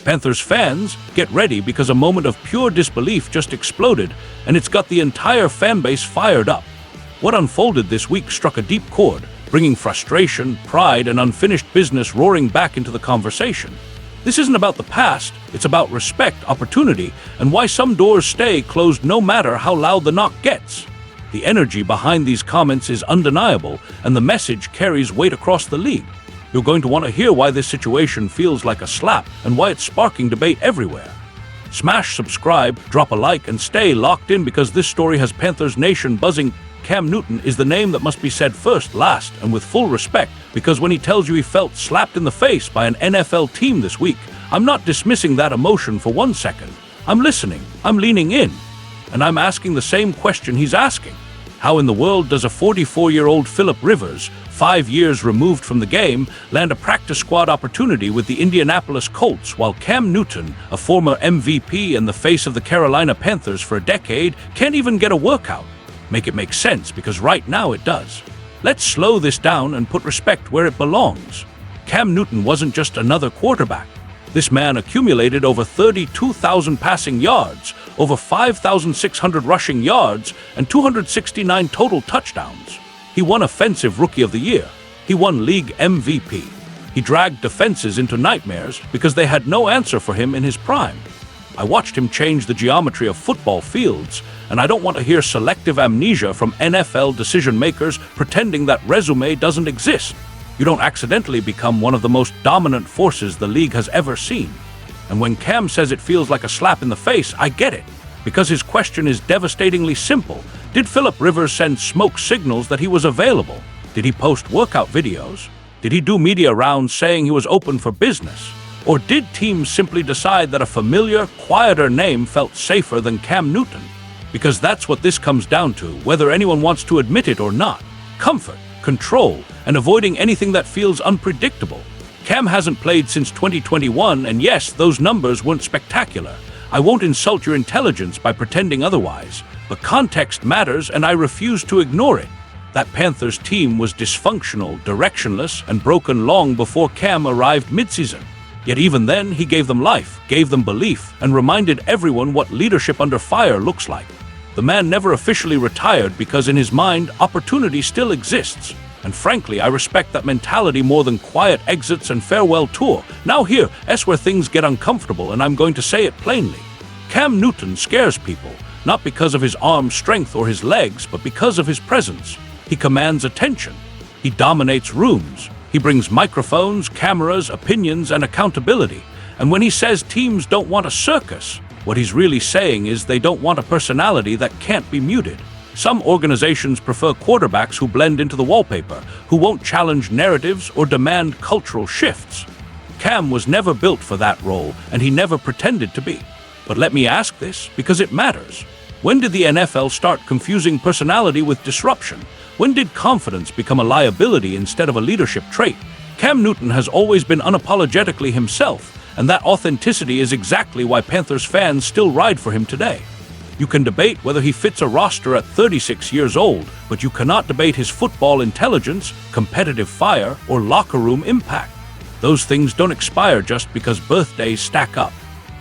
Panthers fans, get ready because a moment of pure disbelief just exploded, and it's got the entire fanbase fired up. What unfolded this week struck a deep chord, bringing frustration, pride, and unfinished business roaring back into the conversation. This isn't about the past, it's about respect, opportunity, and why some doors stay closed no matter how loud the knock gets. The energy behind these comments is undeniable, and the message carries weight across the league. You're going to want to hear why this situation feels like a slap and why it's sparking debate everywhere. Smash subscribe, drop a like, and stay locked in because this story has Panthers Nation buzzing. Cam Newton is the name that must be said first, last, and with full respect, because when he tells you he felt slapped in the face by an NFL team this week, I'm not dismissing that emotion for 1 second. I'm listening, I'm leaning in, and I'm asking the same question he's asking. How in the world does a 44-year-old Philip Rivers, 5 years removed from the game, land a practice squad opportunity with the Indianapolis Colts, while Cam Newton, a former MVP and the face of the Carolina Panthers for a decade, can't even get a workout? Make it make sense, because right now it does. Let's slow this down and put respect where it belongs. Cam Newton wasn't just another quarterback. This man accumulated over 32,000 passing yards, over 5,600 rushing yards, and 269 total touchdowns. He won Offensive Rookie of the Year. He won League MVP. He dragged defenses into nightmares because they had no answer for him in his prime. I watched him change the geometry of football fields, and I don't want to hear selective amnesia from NFL decision-makers pretending that resume doesn't exist. You don't accidentally become one of the most dominant forces the league has ever seen. And when Cam says it feels like a slap in the face, I get it, because his question is devastatingly simple. Did Philip Rivers send smoke signals that he was available? Did he post workout videos? Did he do media rounds saying he was open for business? Or did teams simply decide that a familiar, quieter name felt safer than Cam Newton? Because that's what this comes down to, whether anyone wants to admit it or not. Comfort, control, and avoiding anything that feels unpredictable. Cam hasn't played since 2021, and yes, those numbers weren't spectacular. I won't insult your intelligence by pretending otherwise, but context matters, and I refuse to ignore it. That Panthers team was dysfunctional, directionless, and broken long before Cam arrived midseason. Yet even then, he gave them life, gave them belief, and reminded everyone what leadership under fire looks like. The man never officially retired because in his mind, opportunity still exists. And frankly, I respect that mentality more than quiet exits and farewell tour. Now here's where things get uncomfortable, and I'm going to say it plainly. Cam Newton scares people, not because of his arm strength or his legs, but because of his presence. He commands attention. He dominates rooms. He brings microphones, cameras, opinions, and accountability. And when he says teams don't want a circus, what he's really saying is they don't want a personality that can't be muted. Some organizations prefer quarterbacks who blend into the wallpaper, who won't challenge narratives or demand cultural shifts. Cam was never built for that role, and he never pretended to be. But let me ask this, because it matters. When did the NFL start confusing personality with disruption? When did confidence become a liability instead of a leadership trait? Cam Newton has always been unapologetically himself, and that authenticity is exactly why Panthers fans still ride for him today. You can debate whether he fits a roster at 36 years old, but you cannot debate his football intelligence, competitive fire, or locker room impact. Those things don't expire just because birthdays stack up.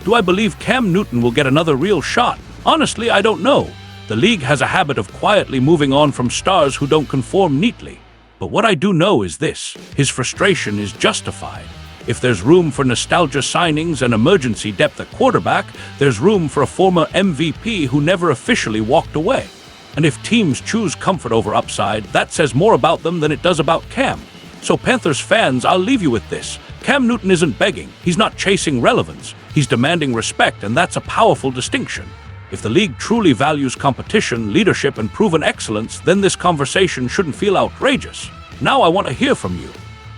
Do I believe Cam Newton will get another real shot? Honestly, I don't know. The league has a habit of quietly moving on from stars who don't conform neatly. But what I do know is this: his frustration is justified. If there's room for nostalgia signings and emergency depth at quarterback, there's room for a former MVP who never officially walked away. And if teams choose comfort over upside, that says more about them than it does about Cam. So Panthers fans, I'll leave you with this. Cam Newton isn't begging. He's not chasing relevance. He's demanding respect, and that's a powerful distinction. If the league truly values competition, leadership, and proven excellence, then this conversation shouldn't feel outrageous. Now I want to hear from you.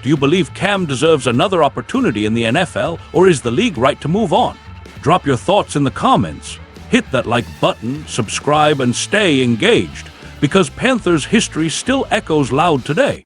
Do you believe Cam deserves another opportunity in the NFL, or is the league right to move on? Drop your thoughts in the comments. Hit that like button, subscribe, and stay engaged, because Panthers history still echoes loud today.